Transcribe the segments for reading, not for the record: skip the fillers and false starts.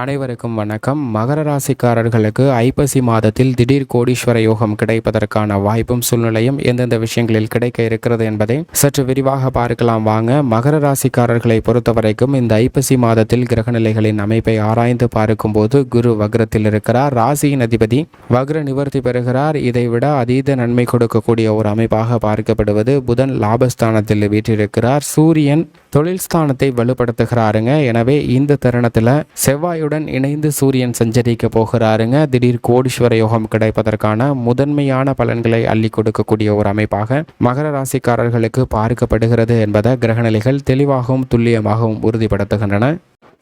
அனைவருக்கும் வணக்கம். மகர ராசிக்காரர்களுக்கு ஐப்பசி மாதத்தில் திடீர் கோடீஸ்வர யோகம் கிடைப்பதற்கான வாய்ப்பும் சூழ்நிலையும் எந்தெந்த விஷயங்களில் கிடைக்க இருக்கிறது என்பதை சற்று விரிவாக பார்க்கலாம் வாங்க. மகர ராசிக்காரர்களை பொறுத்தவரைக்கும் இந்த ஐப்பசி மாதத்தில் கிரகநிலைகளின் அமைப்பை ஆராய்ந்து பார்க்கும்போது குரு வக்ரத்தில் இருக்கிறார். ராசியின் அதிபதி வக்ர நிவர்த்தி பெறுகிறார். இதைவிட அதீத நன்மை கொடுக்கக்கூடிய ஒரு அமைப்பாக பார்க்கப்படுவது புதன் லாபஸ்தானத்தில் வீற்றிருக்கிறார். சூரியன் தொழில் ஸ்தானத்தை வலுப்படுத்துகிறாருங்க. எனவே இந்த தருணத்தில் செவ்வாயுடன் இணைந்து சூரியன் சஞ்சரிக்க போகிறாருங்க. திடீர் கோடீஸ்வர யோகம் கிடைப்பதற்கான முதன்மையான பலன்களை அள்ளி கொடுக்கக்கூடிய ஒரு அமைப்பாக மகர ராசிக்காரர்களுக்கு பார்க்கப்படுகிறது என்பதை கிரகநிலைகள் தெளிவாகவும் துல்லியமாகவும் உறுதிப்படுத்துகின்றன.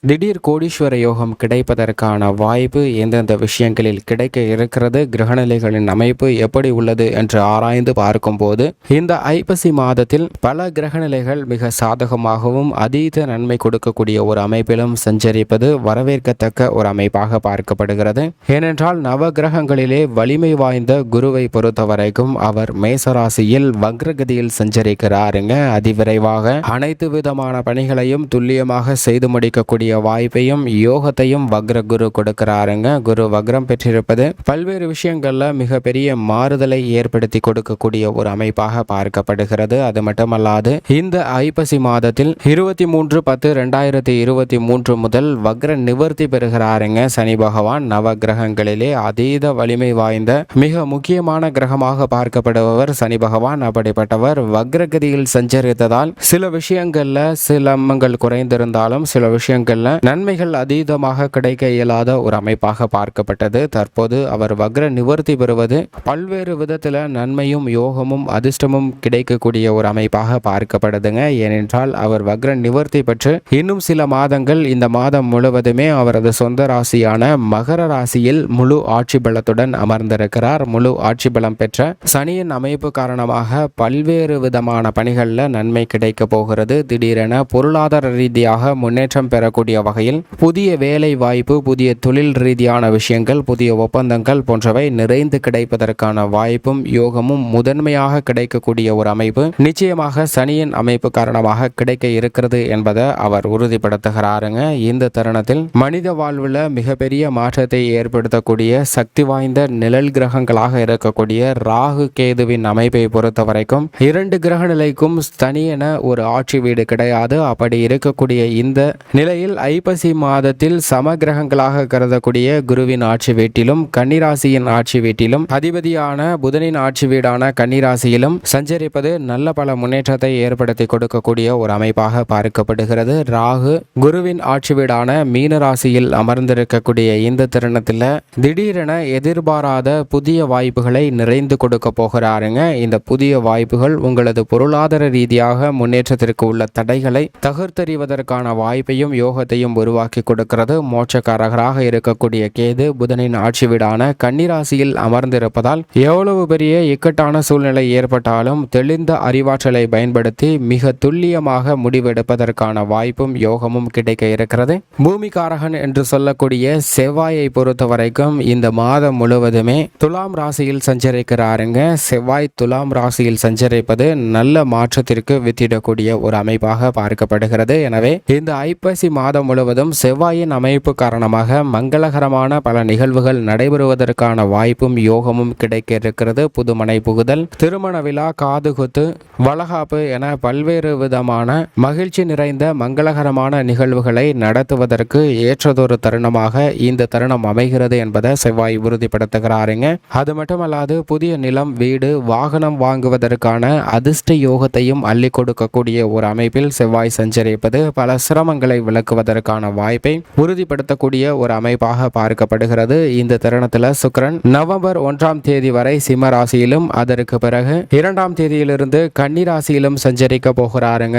திடீர் கோடீஸ்வர யோகம் கிடைப்பதற்கான வாய்ப்பு எந்தெந்த விஷயங்களில் கிடைக்க இருக்கிறது, கிரகநிலைகளின் அமைப்பு எப்படி உள்ளது என்று ஆராய்ந்து பார்க்கும்போது இந்த ஐப்பசி மாதத்தில் பல கிரகநிலைகள் மிக சாதகமாகவும் அதீத நன்மை கொடுக்கக்கூடிய ஒரு அமைப்பிலும் சஞ்சரிப்பது வரவேற்கத்தக்க ஒரு அமைப்பாக பார்க்கப்படுகிறது. ஏனென்றால் நவ கிரகங்களிலே வலிமை வாய்ந்த குருவை பொறுத்தவரைக்கும் அவர் மேசராசியில் வக்ரகதியில் சஞ்சரிக்கிறாருங்க. அதிவிரைவாக அனைத்து விதமான பணிகளையும் துல்லியமாக செய்து முடிக்கக்கூடிய வாய்ப்பையும் யோகத்தையும் வக்ர குரு கொடுக்கிறாருங்க. குரு வக்ரம் பெற்றிருப்பது பல்வேறு விஷயங்கள்ல மிகப்பெரிய மாறுதலை ஏற்படுத்தி கொடுக்கக்கூடிய ஒரு அமைப்பாக பார்க்கப்படுகிறது. அது மட்டுமல்லாது இந்த ஐப்பசி மாதத்தில் 23/10/2023 முதல் வக்ர நிவர்த்தி பெறுகிறாருங்க சனி பகவான். நவ கிரகங்களிலே அதீத வலிமை வாய்ந்த மிக முக்கியமான கிரகமாக பார்க்கப்படுபவர் சனி பகவான். அப்படிப்பட்டவர் வக்ரகதியில் சஞ்சரித்ததால் சில விஷயங்கள்ல சிலம்பங்கள் குறைந்திருந்தாலும் சில விஷயங்கள் நன்மைகள் அதீதமாக கிடைக்க இயலாத ஒரு அமைப்பாக பார்க்கப்பட்டது. தற்போது அவர் வக்ர நிவர்த்தி பெறுவது பல்வேறு விதத்தில் நன்மையும் யோகமும் அதிர்ஷ்டமும் கிடைக்கக்கூடிய ஒரு அமைப்பாக பார்க்கப்படுதுங்க. ஏனென்றால் அவர் வக்ர நிவர்த்தி பெற்று இன்னும் சில மாதங்கள் இந்த மாதம் முழுவதுமே அவரது சொந்த ராசியான மகர ராசியில் முழு ஆட்சி பலத்துடன் அமர்ந்திருக்கிறார். முழு ஆட்சி பலம் பெற்ற சனியின் அமைப்பு காரணமாக பல்வேறு விதமான பணிகளில் நன்மை கிடைக்க போகிறது. திடீரென பொருளாதார ரீதியாக முன்னேற்றம் பெறக்கூடிய வகையில் புதிய வேலை வாய்ப்பு, புதிய தொழில் ரீதியான விஷயங்கள், புதிய ஒப்பந்தங்கள் போன்றவை நிறைந்து கிடைப்பதற்கான வாய்ப்பும் யோகமும் முதன்மையாக கிடைக்கக்கூடிய ஒரு அமைப்பு நிச்சயமாக சனியின் அமைப்பு காரணமாக கிடைக்க இருக்கிறது என்பதை அவர் உறுதிப்படுத்துகிறாருங்க. இந்த தருணத்தில் மனித வாழ்வில் மிகப்பெரிய மாற்றத்தை ஏற்படுத்தக்கூடிய சக்தி வாய்ந்த நிழல் கிரகங்களாக இருக்கக்கூடிய ராகு கேதுவின் அமைப்பை பொறுத்த வரைக்கும் இரண்டு கிரக நிலைக்கும் தனியென ஒரு ஆட்சி வீடு கிடையாது. அப்படி இருக்கக்கூடிய இந்த நிலையில் ஐப்பசி மாதத்தில் சம கிரகங்களாக கருதக்கூடிய குருவின் ஆட்சி வீட்டிலும் கன்னிராசியின் ஆட்சி வீட்டிலும் அதிபதியான புதனின் ஆட்சி வீடான கன்னிராசியிலும் சஞ்சரிப்பது நல்ல பல முன்னேற்றத்தை ஏற்படுத்தி கொடுக்கக்கூடிய ஒரு அமைப்பாக பார்க்கப்படுகிறது. ராகு குருவின் ஆட்சி வீடான மீன ராசியில் அமர்ந்திருக்கக்கூடிய இந்த தருணத்தில் திடீரென எதிர்பாராத புதிய வாய்ப்புகளை நிறைந்து கொடுக்க போகிறாருங்க. இந்த புதிய வாய்ப்புகள் உங்களது பொருளாதார ரீதியாக முன்னேற்றத்திற்கு உள்ள தடைகளை தகர்த்தெறிவதற்கான வாய்ப்பையும் யோகத்தையும் உருவாக்கி கொடுக்கிறது. மோட்சக்காரகராக இருக்கக்கூடிய கேது புதனின் ஆட்சி வீடான கன்னிராசியில் அமர்ந்திருப்பதால் எவ்வளவு பெரிய இக்கட்டான சூழ்நிலை ஏற்பட்டாலும் தெளிந்த அறிவாற்றலை பயன்படுத்தி மிக துல்லியமாக முடிவெடுப்பதற்கான வாய்ப்பும் யோகமும் கிடைக்க இருக்கிறது. பூமிகாரகன் என்று சொல்லக்கூடிய செவ்வாயை பொறுத்த வரைக்கும் இந்த மாதம் முழுவதுமே துலாம் ராசியில் சஞ்சரிக்கிறாருங்க. செவ்வாய் துலாம் ராசியில் சஞ்சரிப்பது நல்ல மாற்றத்திற்கு வித்திடக்கூடிய ஒரு அமைப்பாக பார்க்கப்படுகிறது. எனவே இந்த ஐப்பசி மாதம் முழுவதும் செவ்வாயின் அமைப்பு காரணமாக மங்களகரமான பல நிகழ்வுகள் நடைபெறுவதற்கான வாய்ப்பும் யோகமும் கிடைக்க இருக்கிறது. புதுமனை புகுதல், திருமண விழா, காதுகுத்து, வளகாப்பு என பல்வேறு விதமான மகிழ்ச்சி நிறைந்த மங்களகரமான நிகழ்வுகளை நடத்துவதற்கு ஏற்றதொரு தருணமாக இந்த தருணம் அமைகிறது என்பதை செவ்வாய் உறுதிப்படுத்துகிறாருங்க. அது மட்டுமல்லாது புதிய நிலம், வீடு, வாகனம் வாங்குவதற்கான அதிர்ஷ்ட யோகத்தையும் அள்ளி கொடுக்கக்கூடிய ஒரு அமைப்பில் செவ்வாய் சஞ்சரிப்பது பல சிரமங்களை விளக்குவதற்கான வாய்ப்பை உறுதிப்படுத்தக்கூடிய ஒரு அமைப்பாக பார்க்கப்படுகிறது. இந்த தருணத்தில் சுக்கிரன் நவம்பர் 1ஆம் தேதி வரை சிம்ம ராசியிலும் அதற்கு பிறகு 2ஆம் தேதியிலிருந்து கன்னி ராசியிலும் சஞ்சரிக்க போகிறாருங்க.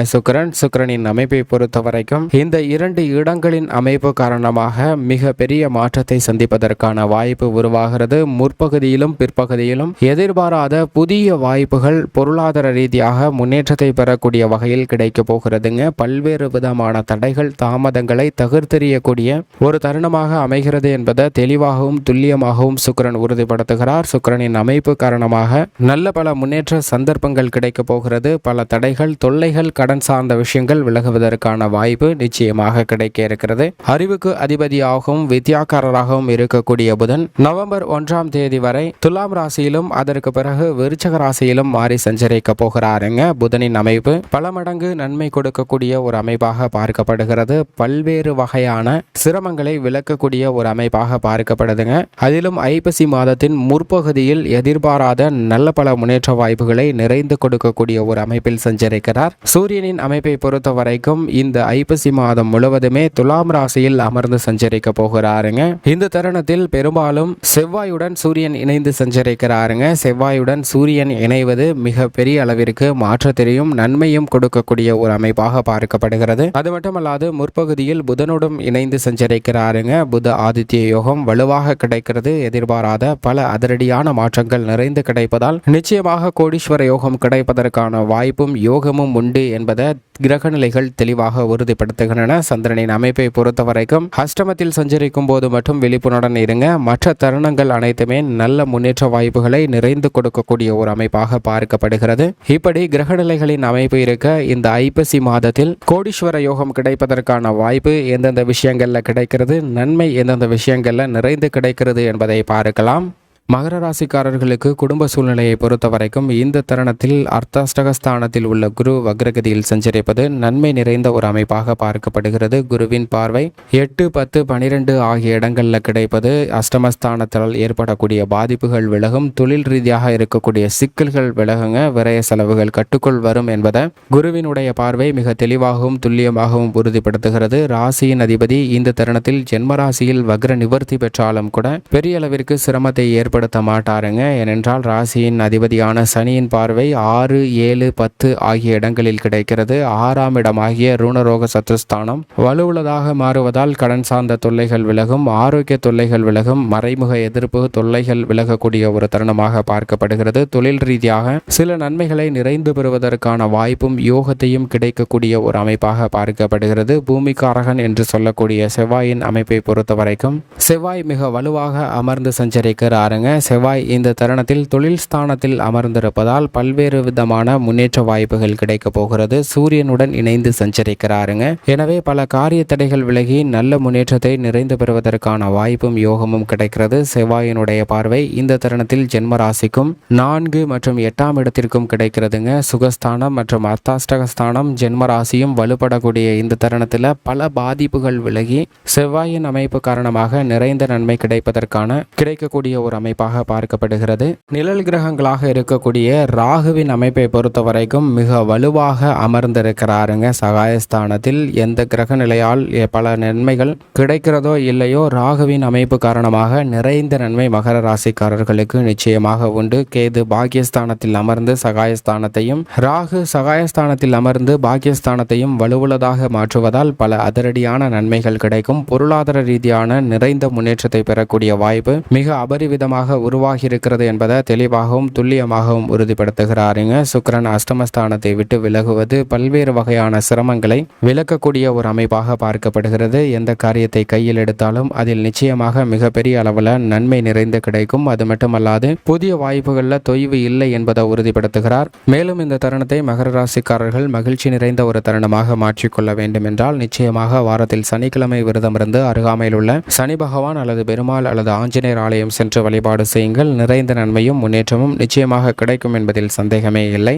சுக்கிரனின் அமைப்பை பொறுத்த வரைக்கும் இந்த இரண்டு இடங்களின் அமைப்பு காரணமாக மிக பெரிய மாற்றத்தை சந்திப்பதற்கான வாய்ப்பு உருவாகிறது. முற்பகுதியிலும் பிற்பகுதியிலும் எதிர்பாராத புதிய வாய்ப்புகள் பொருளாதார ரீதியாக முன்னேற்றத்தை பெறக்கூடிய வகையில் கிடைக்க போகிறதுங்க. பல்வேறு விதமான தடைகள் தாமதங்கள் தாமதங்களை தகர்த்தெறியக்கூடிய ஒரு தருணமாக அமைகிறது என்பதை தெளிவாகவும் துல்லியமாகவும் சுக்கிரன் உறுதிப்படுத்துகிறார். சுக்கிரனின் அமைப்பு காரணமாக நல்ல பல முன்னேற்ற சந்தர்ப்பங்கள் கிடைக்க போகிறது. பல தடைகள், தொல்லைகள், கடன் சார்ந்த விஷயங்கள் விலகுவதற்கான வாய்ப்பு நிச்சயமாக கிடைக்க இருக்கிறது. அறிவுக்கு அதிபதியாகவும் வித்யாக்காரராகவும் இருக்கக்கூடிய புதன் நவம்பர் 1ஆம் தேதி வரை துலாம் ராசியிலும் அதற்கு பிறகு விருச்சக ராசியிலும் மாறி சஞ்சரிக்க போகிறாருங்க. புதனின் அமைப்பு பல மடங்கு நன்மை கொடுக்கக்கூடிய ஒரு அமைப்பாக பார்க்கப்படுகிறது. பல்வேறு வகையான சிரமங்களை விளக்கக்கூடிய ஒரு அமைப்பாக பார்க்கப்படுதுங்க. அதிலும் ஐப்பசி மாதத்தின் முற்பகுதியில் எதிர்பாராத நல்ல பல முன்னேற்ற வாய்ப்புகளை நிறைந்து கொடுக்கக்கூடிய ஒரு அமைப்பில் சஞ்சரிக்கிறார். சூரியனின் அமைப்பை பொறுத்த வரைக்கும் இந்த ஐப்பசி மாதம் முழுவதுமே துலாம் ராசியில் அமர்ந்து சஞ்சரிக்க போகிறாருங்க. இந்த தருணத்தில் பெரும்பாலும் செவ்வாயுடன் சூரியன் இணைந்து சஞ்சரிக்கிறாருங்க. செவ்வாயுடன் சூரியன் இணைவது மிக பெரிய அளவிற்கு மாற்றத்தையும் நன்மையும் கொடுக்கக்கூடிய ஒரு அமைப்பாக பார்க்கப்படுகிறது. அது மட்டுமல்லாது முற்பகுதியில் புதனுடன் இணைந்து சஞ்சரிக்கிறாருங்க. புத ஆதித்ய யோகம் வலுவாக கிடைக்கிறது. எதிர்பாராத பல அதிரடியான மாற்றங்கள் நிறைந்து கிடைப்பதால் நிச்சயமாக கோடீஸ்வர யோகம் கிடைப்பதற்கான வாய்ப்பும் யோகமும் உண்டு என்பதை கிரகநிலைகள் தெளிவாக உறுதிப்படுத்துகின்றன. சந்திரனின் அமைப்பை பொறுத்த வரைக்கும் அஷ்டமத்தில் சஞ்சரிக்கும் போது மட்டும் விழிப்புணர்வுடன் இருங்க. மற்ற தருணங்கள் அனைத்துமே நல்ல முன்னேற்ற வாய்ப்புகளை நிறைந்து கொடுக்கக்கூடிய ஒரு அமைப்பாக பார்க்கப்படுகிறது. இப்படி கிரகநிலைகளின் அமைப்பு இருக்க இந்த ஐப்பசி மாதத்தில் கோடீஸ்வர யோகம் கிடைப்பதற்கான வாய்ப்பு எந்தெந்த விஷயங்கள்ல கிடைக்கிறது, நன்மை எந்தெந்த விஷயங்கள்ல நிறைந்து கிடைக்கிறது என்பதை பார்க்கலாம். மகர ராசிக்காரர்களுக்கு குடும்ப சூழ்நிலையை பொறுத்த வரைக்கும் இந்த தருணத்தில் அர்த்தாஷ்டகஸ்தானத்தில் உள்ள குரு வக்ரகதியில் சஞ்சரிப்பது நன்மை நிறைந்த ஒரு அமைப்பாக பார்க்கப்படுகிறது. குருவின் பார்வை 8, 10, 12 ஆகிய இடங்களில் கிடைப்பது அஷ்டமஸ்தானத்தால் ஏற்படக்கூடிய பாதிப்புகள் விலகும். தொழில் ரீதியாக இருக்கக்கூடிய சிக்கல்கள் விலகுங்க. விரய செலவுகள் கட்டுக்குள் வரும் என்பதை குருவினுடைய பார்வை மிக தெளிவாகவும் துல்லியமாகவும் உறுதிப்படுத்துகிறது. ராசியின் அதிபதி இந்த தருணத்தில் ஜென்மராசியில் வக்ர நிவர்த்தி பெற்றாலும் கூட பெரிய அளவிற்கு சிரமத்தை ஏற்படுத்த மாட்டாருங்க. ஏனென்றால் ராசியின் அதிபதியான சனியின் பார்வை 6, 7, 10 ஆகிய இடங்களில் கிடைக்கிறது. 6ஆம் இடமாகிய ருணரோக சத்துஸ்தானம் வலுவுள்ளதாக மாறுவதால் கடன் சார்ந்த தொல்லைகள் விலகும், ஆரோக்கிய தொல்லைகள் விலகும், மறைமுக எதிர்ப்பு தொல்லைகள் விலகக்கூடிய ஒரு தருணமாக பார்க்கப்படுகிறது. தொழில் ரீதியாக சில நன்மைகளை நிறைந்து பெறுவதற்கான வாய்ப்பும் யோகத்தையும் கிடைக்கக்கூடிய ஒரு அமைப்பாக பார்க்கப்படுகிறது. பூமிக்காரகன் என்று சொல்லக்கூடிய செவ்வாயின் அமைப்பை பொறுத்த வரைக்கும் செவ்வாய் மிக வலுவாக அமர்ந்து சஞ்சரிக்கிறாருங்க. செவ்வாய் இந்த தருணத்தில் தொழில் ஸ்தானத்தில் அமர்ந்திருப்பதால் பல்வேறு விதமான முன்னேற்ற வாய்ப்புகள் கிடைக்க போகிறது. சூரியனுடன் இணைந்து சஞ்சரிக்கிறாருங்க. எனவே பல காரிய தடைகள் விலகி நல்ல முன்னேற்றத்தை நிறைந்து பெறுவதற்கான வாய்ப்பும் யோகமும் கிடைக்கிறது. செவ்வாயினுடைய பார்வை இந்த தருணத்தில் ஜென்மராசிக்கும் 4 மற்றும் 8ஆம் இடத்திற்கும் கிடைக்கிறதுங்க. சுகஸ்தானம் மற்றும் அர்த்தாஷ்டகஸ்தானம் ஜென்மராசியும் வலுப்படக்கூடிய இந்த தருணத்தில் பல பாதிப்புகள் விலகி செவ்வாயின் அமைப்பு காரணமாக நிறைந்த நன்மை கிடைக்கக்கூடிய ஒரு அமைப்பாக பார்க்கப்படுகிறது. நிழல் கிரகங்களாக இருக்கக்கூடிய ராகுவின் அமைப்பை பொறுத்த வரைக்கும் மிக வலுவாக அமர்ந்திருக்கிறாருங்க. சகாயஸ்தானத்தில் எந்த கிரக நிலையால் பல நன்மைகள் கிடைக்கிறதோ இல்லையோ ராகுவின் அமைப்பு காரணமாக நிறைந்த நன்மை மகர ராசிக்காரர்களுக்கு நிச்சயமாக உண்டு. கேது பாக்கியஸ்தானத்தில் அமர்ந்து சகாயஸ்தானத்தையும், ராகு சகாயஸ்தானத்தில் அமர்ந்து பாக்கியஸ்தானத்தையும் வலுவுள்ளதாக மாற்றுவதால் பல அதிரடியான நன்மைகள் கிடைக்கும். பொருளாதார ரீதியான நிறைந்த முன்னேற்றத்தை பெறக்கூடிய வாய்ப்பு மிக அபரிவிதமாக உருவாகி இருக்கிறது என்பதை தெளிவாகவும் துல்லியமாகவும் உறுதிப்படுத்துகிறாருங்க. சுக்கிரன் அஷ்டமஸ்தானத்தை விட்டு விலகுவது பல்வேறு வகையான சிரமங்களை விளக்கக்கூடிய ஒரு அமைப்பாக பார்க்கப்படுகிறது. எந்த காரியத்தை கையில் எடுத்தாலும் அதில் நிச்சயமாக மிகப்பெரிய அளவில் நன்மை நிறைந்து கிடைக்கும். அது மட்டுமல்லாது புதிய வாய்ப்புகளில் தொய்வு இல்லை என்பதை உறுதிப்படுத்துகிறார். மேலும் இந்த தருணத்தை மகர ராசிக்காரர்கள் மகிழ்ச்சி நிறைந்த ஒரு தருணமாக மாற்றிக்கொள்ள வேண்டும் என்றால் நிச்சயமாக வாரத்தில் சனிக்கிழமை விரதமிருந்து அருகாமையில் உள்ள சனி பகவான் அல்லது பெருமாள் அல்லது ஆஞ்சநேயர் ஆலயம் சென்று வழிபாடு செய்யுங்கள். நிறைந்த நன்மையும் முன்னேற்றமும் நிச்சயமாக கிடைக்கும் என்பதில் சந்தேகமே இல்லை.